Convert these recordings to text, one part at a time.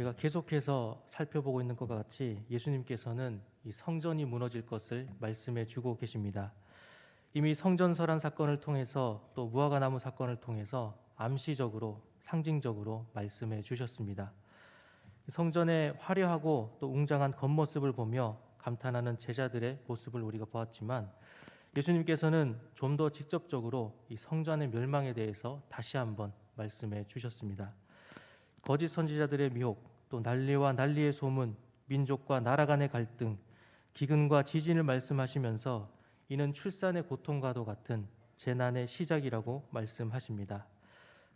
우리가 계속해서 살펴보고 있는 것과 같이 예수님께서는 이 성전이 무너질 것을 말씀해 주고 계십니다. 이미 성전 설한 사건을 통해서 또 무화과나무 사건을 통해서 암시적으로 상징적으로 말씀해 주셨습니다. 성전의 화려하고 또 웅장한 겉모습을 보며 감탄하는 제자들의 모습을 우리가 보았지만 예수님께서는 좀 더 직접적으로 이 성전의 멸망에 대해서 다시 한번 말씀해 주셨습니다. 거짓 선지자들의 미혹, 또 난리와 난리의 소문, 민족과 나라 간의 갈등, 기근과 지진을 말씀하시면서 이는 출산의 고통과도 같은 재난의 시작이라고 말씀하십니다.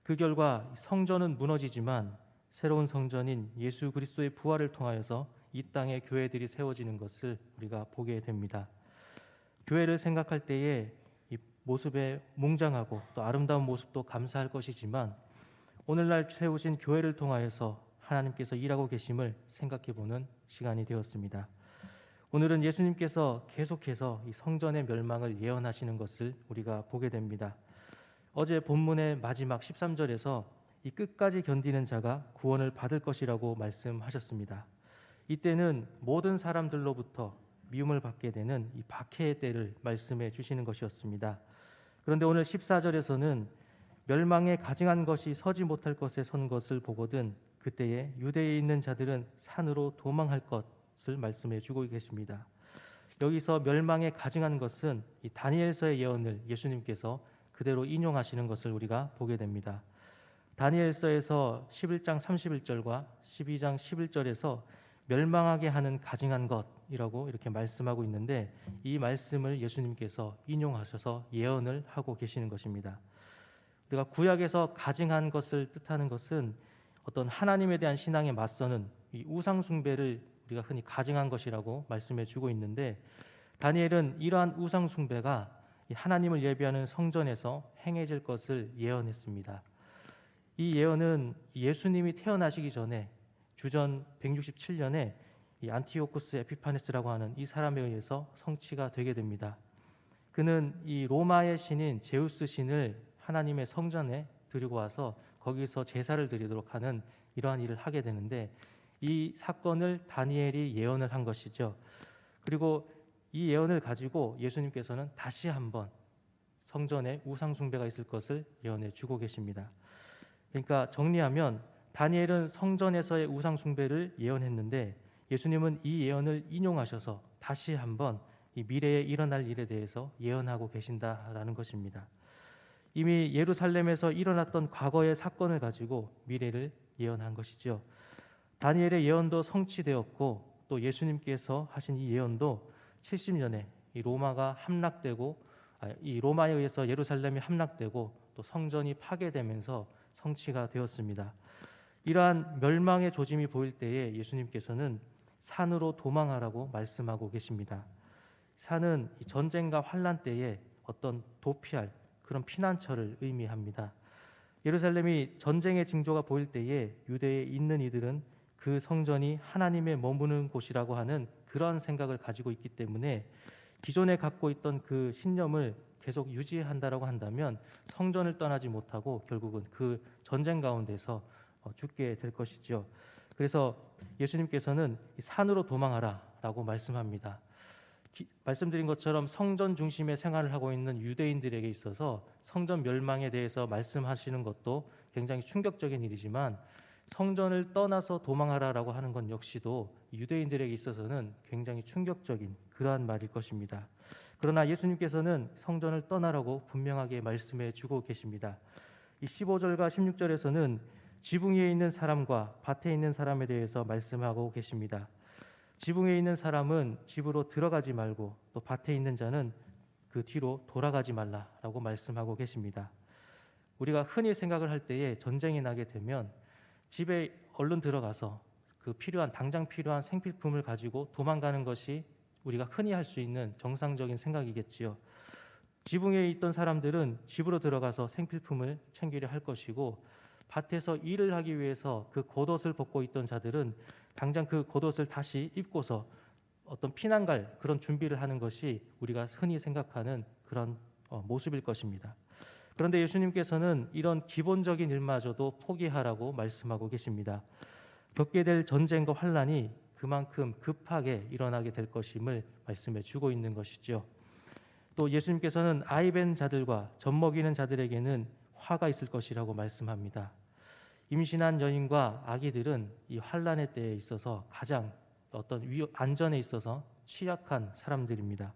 그 결과 성전은 무너지지만 새로운 성전인 예수 그리스도의 부활을 통하여서 이 땅에 교회들이 세워지는 것을 우리가 보게 됩니다. 교회를 생각할 때에 이 모습에 웅장하고 또 아름다운 모습도 감사할 것이지만 오늘날 세우신 교회를 통하여서 하나님께서 일하고 계심을 생각해보는 시간이 되었습니다. 오늘은 예수님께서 계속해서 이 성전의 멸망을 예언하시는 것을 우리가 보게 됩니다. 어제 본문의 마지막 13절에서 이 끝까지 견디는 자가 구원을 받을 것이라고 말씀하셨습니다. 이때는 모든 사람들로부터 미움을 받게 되는 이 박해의 때를 말씀해 주시는 것이었습니다. 그런데 오늘 14절에서는 멸망에 가증한 것이 서지 못할 것에 선 것을 보거든 그때에 유대에 있는 자들은 산으로 도망할 것을 말씀해 주고 계십니다. 여기서 멸망에 가증한 것은 이 다니엘서의 예언을 예수님께서 그대로 인용하시는 것을 우리가 보게 됩니다. 다니엘서에서 11장 31절과 12장 11절에서 멸망하게 하는 가증한 것이라고 이렇게 말씀하고 있는데 이 말씀을 예수님께서 인용하셔서 예언을 하고 계시는 것입니다. 우리가 구약에서 가증한 것을 뜻하는 것은 어떤 하나님에 대한 신앙에 맞서는 이 우상 숭배를 우리가 흔히 가증한 것이라고 말씀해 주고 있는데 다니엘은 이러한 우상 숭배가 하나님을 예배하는 성전에서 행해질 것을 예언했습니다. 이 예언은 예수님이 태어나시기 전에 주전 167년에 이 안티오쿠스 에피파네스라고 하는 이 사람에 의해서 성취가 되게 됩니다. 그는 이 로마의 신인 제우스 신을 하나님의 성전에 들이고 와서 거기서 제사를 드리도록 하는 이러한 일을 하게 되는데 이 사건을 다니엘이 예언을 한 것이죠. 그리고 이 예언을 가지고 예수님께서는 다시 한번 성전에 우상 숭배가 있을 것을 예언해 주고 계십니다. 그러니까 정리하면 다니엘은 성전에서의 우상 숭배를 예언했는데 예수님은 이 예언을 인용하셔서 다시 한번 이 미래에 일어날 일에 대해서 예언하고 계신다라는 것입니다. 이미 예루살렘에서 일어났던 과거의 사건을 가지고 미래를 예언한 것이죠. 다니엘의 예언도 성취되었고 또 예수님께서 하신 이 예언도 70년에 이 로마가 함락되고 이 로마에 의해서 예루살렘이 함락되고 또 성전이 파괴되면서 성취가 되었습니다. 이러한 멸망의 조짐이 보일 때에 예수님께서는 산으로 도망하라고 말씀하고 계십니다. 산은 이 전쟁과 환란 때에 어떤 도피할 그런 피난처를 의미합니다. 예루살렘이 전쟁의 징조가 보일 때에 유대에 있는 이들은 그 성전이 하나님의 머무는 곳이라고 하는 그러한 생각을 가지고 있기 때문에 기존에 갖고 있던 그 신념을 계속 유지한다라고 한다면 성전을 떠나지 못하고 결국은 그 전쟁 가운데서 죽게 될 것이죠. 그래서 예수님께서는 산으로 도망하라라고 말씀합니다. 말씀드린 것처럼 성전 중심의 생활을 하고 있는 유대인들에게 있어서 성전 멸망에 대해서 말씀하시는 것도 굉장히 충격적인 일이지만 성전을 떠나서 도망하라라고 하는 건 역시도 유대인들에게 있어서는 굉장히 충격적인 그러한 말일 것입니다. 그러나 예수님께서는 성전을 떠나라고 분명하게 말씀해 주고 계십니다. 이 15절과 16절에서는 지붕 위에 있는 사람과 밭에 있는 사람에 대해서 말씀하고 계십니다. 지붕 위에 있는 사람은 집으로 들어가지 말고 또 밭에 있는 자는 그 뒤로 돌아가지 말라라고 말씀하고 계십니다. 우리가 흔히 생각을 할 때에 전쟁이 나게 되면 집에 얼른 들어가서 그 당장 필요한 생필품을 가지고 도망가는 것이 우리가 흔히 할 수 있는 정상적인 생각이겠지요. 지붕 위에 있던 사람들은 집으로 들어가서 생필품을 챙기려 할 것이고 밭에서 일을 하기 위해서 그 겉옷을 벗고 있던 자들은 당장 그 겉옷을 다시 입고서 어떤 피난 갈 그런 준비를 하는 것이 우리가 흔히 생각하는 그런 모습일 것입니다. 그런데 예수님께서는 이런 기본적인 일마저도 포기하라고 말씀하고 계십니다. 겪게 될 전쟁과 환란이 그만큼 급하게 일어나게 될 것임을 말씀해 주고 있는 것이죠. 또 예수님께서는 아이벤 자들과 젖먹이는 자들에게는 화가 있을 것이라고 말씀합니다. 임신한 여인과 아기들은 이 환란의 때에 있어서 가장 어떤 안전에 있어서 취약한 사람들입니다.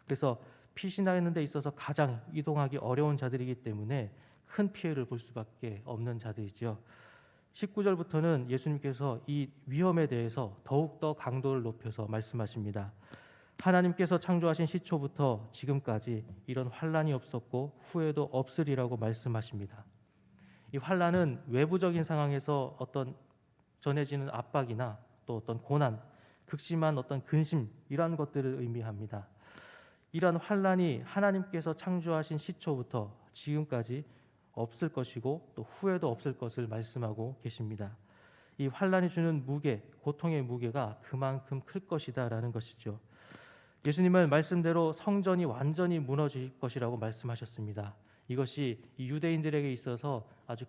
그래서 피신하는 데 있어서 가장 이동하기 어려운 자들이기 때문에 큰 피해를 볼 수밖에 없는 자들이죠. 19절부터는 예수님께서 이 위험에 대해서 더욱더 강도를 높여서 말씀하십니다. 하나님께서 창조하신 시초부터 지금까지 이런 환란이 없었고 후에도 없으리라고 말씀하십니다. 이 환란은 외부적인 상황에서 어떤 전해지는 압박이나 또 어떤 고난, 극심한 어떤 근심 이러한 것들을 의미합니다. 이러한 환란이 하나님께서 창조하신 시초부터 지금까지 없을 것이고 또 후에도 없을 것을 말씀하고 계십니다. 이 환란이 주는 무게, 고통의 무게가 그만큼 클 것이다라는 것이죠. 예수님은 말씀대로 성전이 완전히 무너질 것이라고 말씀하셨습니다. 이것이 이 유대인들에게 있어서 아주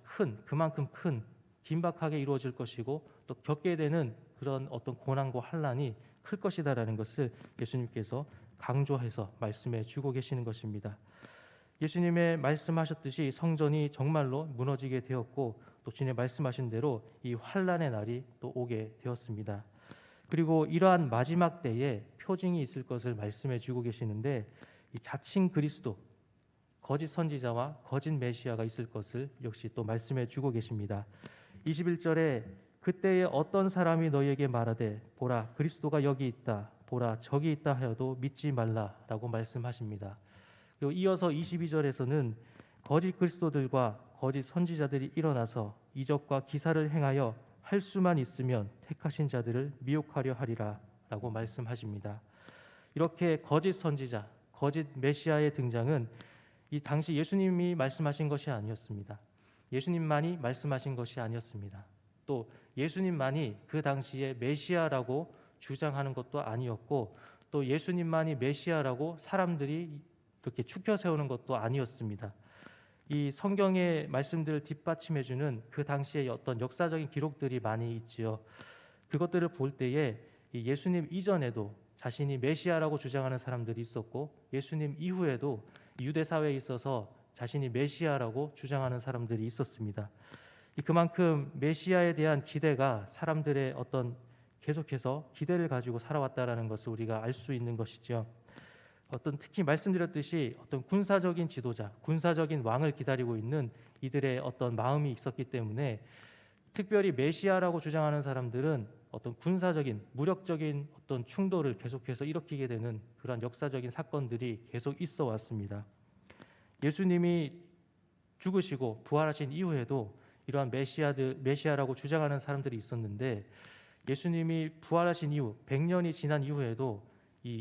그만큼 큰 긴박하게 이루어질 것이고 또 겪게 되는 그런 어떤 고난과 환란이 클 것이다라는 것을 예수님께서 강조해서 말씀해 주고 계시는 것입니다. 예수님의 말씀하셨듯이 성전이 정말로 무너지게 되었고 또 주님 말씀하신 대로 이 환란의 날이 또 오게 되었습니다. 그리고 이러한 마지막 때에 표징이 있을 것을 말씀해 주고 계시는데 이 자칭 그리스도, 거짓 선지자와 거짓 메시아가 있을 것을 역시 또 말씀해 주고 계십니다. 21절에 그때에 어떤 사람이 너희에게 말하되 보라 그리스도가 여기 있다 보라 저기 있다 하여도 믿지 말라라고 말씀하십니다. 그리고 이어서 22절에서는 거짓 그리스도들과 거짓 선지자들이 일어나서 이적과 기사를 행하여 할 수만 있으면 택하신 자들을 미혹하려 하리라 라고 말씀하십니다. 이렇게 거짓 선지자, 거짓 메시아의 등장은 이 당시 예수님이 말씀하신 것이 아니었습니다. 예수님만이 말씀하신 것이 아니었습니다. 또 예수님만이 그 당시에 메시아라고 주장하는 것도 아니었고 또 예수님만이 메시아라고 사람들이 이렇게 추켜 세우는 것도 아니었습니다. 이 성경의 말씀들을 뒷받침해주는 그 당시의 어떤 역사적인 기록들이 많이 있지요. 그것들을 볼 때에 예수님 이전에도 자신이 메시아라고 주장하는 사람들이 있었고 예수님 이후에도 유대 사회에 있어서 자신이 메시아라고 주장하는 사람들이 있었습니다. 그만큼 메시아에 대한 기대가 사람들의 어떤 계속해서 기대를 가지고 살아왔다라는 것을 우리가 알 수 있는 것이죠. 어떤 특히 말씀드렸듯이 어떤 군사적인 지도자, 군사적인 왕을 기다리고 있는 이들의 어떤 마음이 있었기 때문에 특별히 메시아라고 주장하는 사람들은 어떤 군사적인 무력적인 어떤 충돌을 계속해서 일으키게 되는 그런 역사적인 사건들이 계속 있어 왔습니다. 예수님이 죽으시고 부활하신 이후에도 이러한 메시아라고 주장하는 사람들이 있었는데 예수님이 부활하신 이후 100년이 지난 이후에도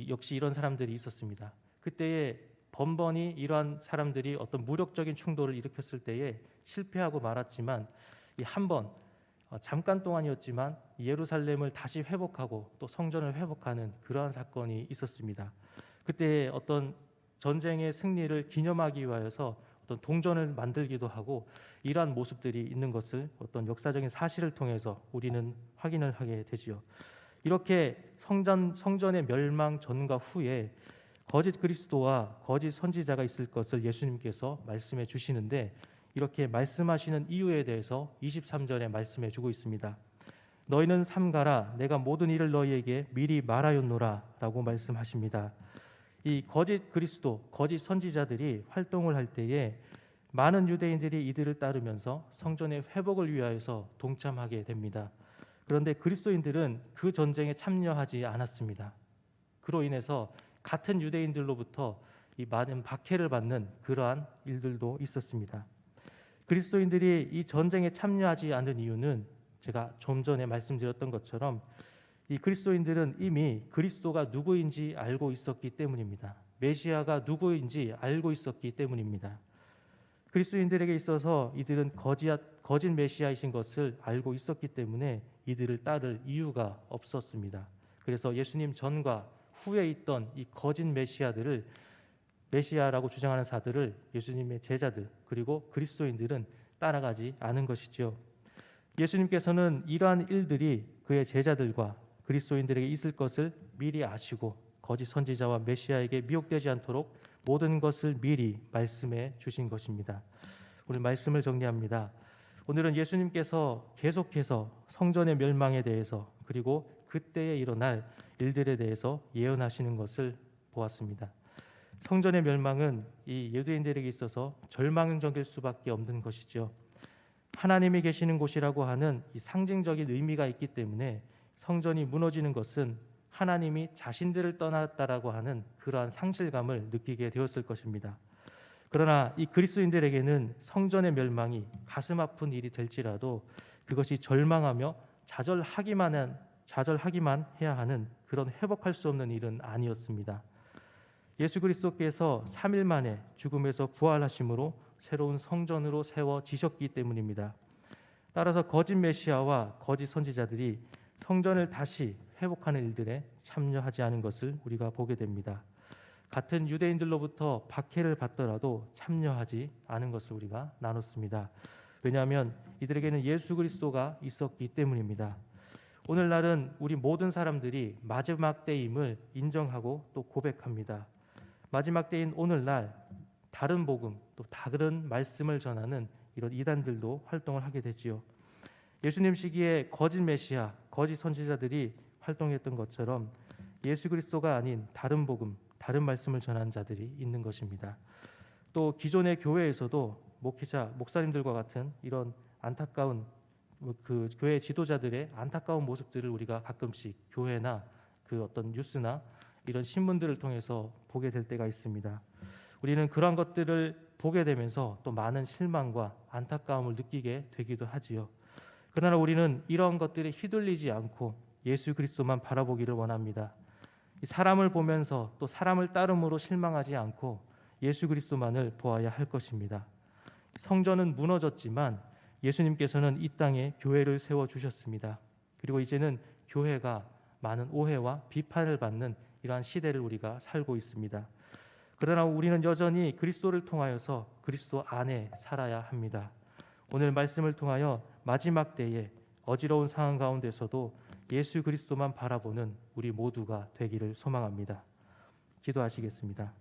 역시 이런 사람들이 있었습니다. 그때에 번번이 이러한 사람들이 어떤 무력적인 충돌을 일으켰을 때에 실패하고 말았지만 한 번 잠깐 동안이었지만 예루살렘을 다시 회복하고 또 성전을 회복하는 그러한 사건이 있었습니다. 그때 어떤 전쟁의 승리를 기념하기 위하여서 어떤 동전을 만들기도 하고 이러한 모습들이 있는 것을 어떤 역사적인 사실을 통해서 우리는 확인을 하게 되지요. 이렇게 성전의 멸망 전과 후에 거짓 그리스도와 거짓 선지자가 있을 것을 예수님께서 말씀해 주시는데 이렇게 말씀하시는 이유에 대해서 23절에 말씀해 주고 있습니다. 너희는 삼가라 내가 모든 일을 너희에게 미리 말하였노라 라고 말씀하십니다. 이 거짓 그리스도, 거짓 선지자들이 활동을 할 때에 많은 유대인들이 이들을 따르면서 성전의 회복을 위하여서 동참하게 됩니다. 그런데 그리스도인들은 그 전쟁에 참여하지 않았습니다. 그로 인해서 같은 유대인들로부터 이 많은 박해를 받는 그러한 일들도 있었습니다. 그리스도인들이 이 전쟁에 참여하지 않은 이유는 제가 좀 전에 말씀드렸던 것처럼 이 그리스도인들은 이미 그리스도가 누구인지 알고 있었기 때문입니다. 메시아가 누구인지 알고 있었기 때문입니다. 그리스도인들에게 있어서 이들은 거짓 메시아이신 것을 알고 있었기 때문에 이들을 따를 이유가 없었습니다. 그래서 예수님 전과 후에 있던 이 거짓 메시아들을 메시아라고 주장하는 자들을 예수님의 제자들 그리고 그리스도인들은 따라가지 않은 것이죠. 예수님께서는 이러한 일들이 그의 제자들과 그리스도인들에게 있을 것을 미리 아시고 거짓 선지자와 메시아에게 미혹되지 않도록 모든 것을 미리 말씀해 주신 것입니다. 오늘 말씀을 정리합니다. 오늘은 예수님께서 계속해서 성전의 멸망에 대해서 그리고 그때에 일어날 일들에 대해서 예언하시는 것을 보았습니다. 성전의 멸망은 이 유대인들에게 있어서 절망적일 수밖에 없는 것이죠. 하나님이 계시는 곳이라고 하는 이 상징적인 의미가 있기 때문에 성전이 무너지는 것은 하나님이 자신들을 떠났다라고 하는 그러한 상실감을 느끼게 되었을 것입니다. 그러나 이 그리스도인들에게는 성전의 멸망이 가슴 아픈 일이 될지라도 그것이 절망하며 좌절하기만 해야 하는 그런 회복할 수 없는 일은 아니었습니다. 예수 그리스도께서 3일 만에 죽음에서 부활하심으로 새로운 성전으로 세워지셨기 때문입니다. 따라서 거짓 메시아와 거짓 선지자들이 성전을 다시 회복하는 일들에 참여하지 않은 것을 우리가 보게 됩니다. 같은 유대인들로부터 박해를 받더라도 참여하지 않은 것을 우리가 나눴습니다. 왜냐하면 이들에게는 예수 그리스도가 있었기 때문입니다. 오늘날은 우리 모든 사람들이 마지막 때임을 인정하고 또 고백합니다. 마지막 때인 오늘날 다른 복음 또 다른 말씀을 전하는 이런 이단들도 활동을 하게 되지요. 예수님 시기에 거짓 메시아, 거짓 선지자들이 활동했던 것처럼 예수 그리스도가 아닌 다른 복음, 다른 말씀을 전하는 자들이 있는 것입니다. 또 기존의 교회에서도 목회자, 목사님들과 같은 이런 안타까운 그 교회 지도자들의 안타까운 모습들을 우리가 가끔씩 교회나 그 어떤 뉴스나 이런 신문들을 통해서 보게 될 때가 있습니다. 우리는 그러한 것들을 보게 되면서 또 많은 실망과 안타까움을 느끼게 되기도 하지요. 그러나 우리는 이런 것들에 휘둘리지 않고 예수 그리스도만 바라보기를 원합니다. 사람을 보면서 또 사람을 따름으로 실망하지 않고 예수 그리스도만을 보아야 할 것입니다. 성전은 무너졌지만 예수님께서는 이 땅에 교회를 세워주셨습니다. 그리고 이제는 교회가 많은 오해와 비판을 받는 이러한 시대를 우리가 살고 있습니다. 그러나 우리는 여전히 그리스도를 통하여서 그리스도 안에 살아야 합니다. 오늘 말씀을 통하여 마지막 때에 어지러운 상황 가운데서도 예수 그리스도만 바라보는 우리 모두가 되기를 소망합니다. 기도하시겠습니다.